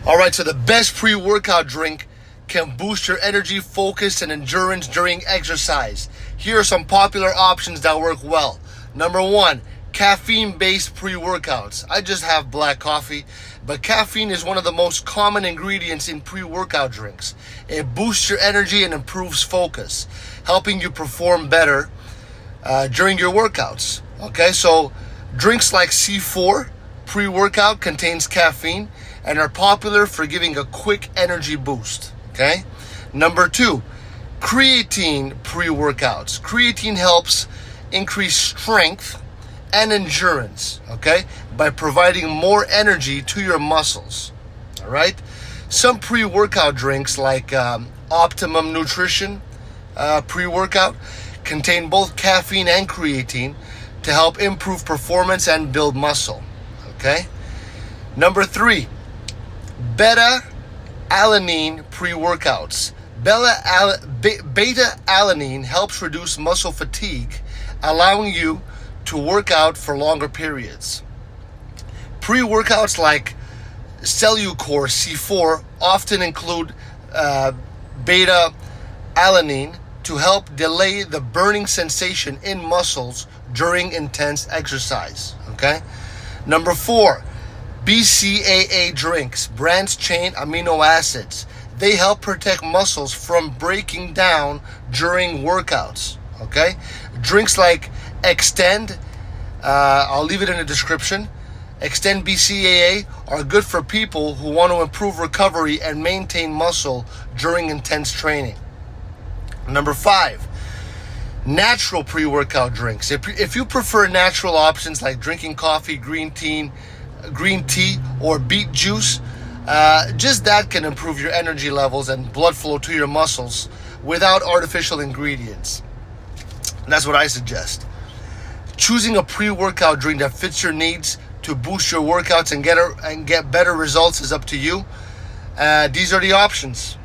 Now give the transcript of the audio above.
All right, so the best pre-workout drink can boost your energy, focus, and endurance during exercise. Here are some popular options that work well. Number one, caffeine-based pre-workouts. I just have black coffee, but caffeine is one of the most common ingredients in pre-workout drinks. It boosts your energy and improves focus, helping you perform better during your workouts. Okay, so drinks like C4 pre-workout contains caffeine and are popular for giving a quick energy boost. Okay. Number two, creatine pre-workouts. Creatine helps increase strength and endurance, okay, by providing more energy to your muscles. All right. Some pre-workout drinks like Optimum Nutrition Pre-Workout contain both caffeine and creatine to help improve performance and build muscle. Okay. Number three, Beta-Alanine Pre-Workouts. Beta-Alanine helps reduce muscle fatigue, allowing you to work out for longer periods. Pre-workouts like Cellucor C4 often include beta-alanine to help delay the burning sensation in muscles during intense exercise. Okay. Number four, BCAA drinks, branched chain amino acids. They help protect muscles from breaking down during workouts. Okay, drinks like Extend, I'll leave it in the description. Extend BCAA are good for people who want to improve recovery and maintain muscle during intense training. Number five, natural pre-workout drinks. If you prefer natural options like drinking coffee, green tea, or beet juice, just that can improve your energy levels and blood flow to your muscles without artificial ingredients. And that's what I suggest. Choosing a pre-workout drink that fits your needs to boost your workouts and get better results is up to you. These are the options.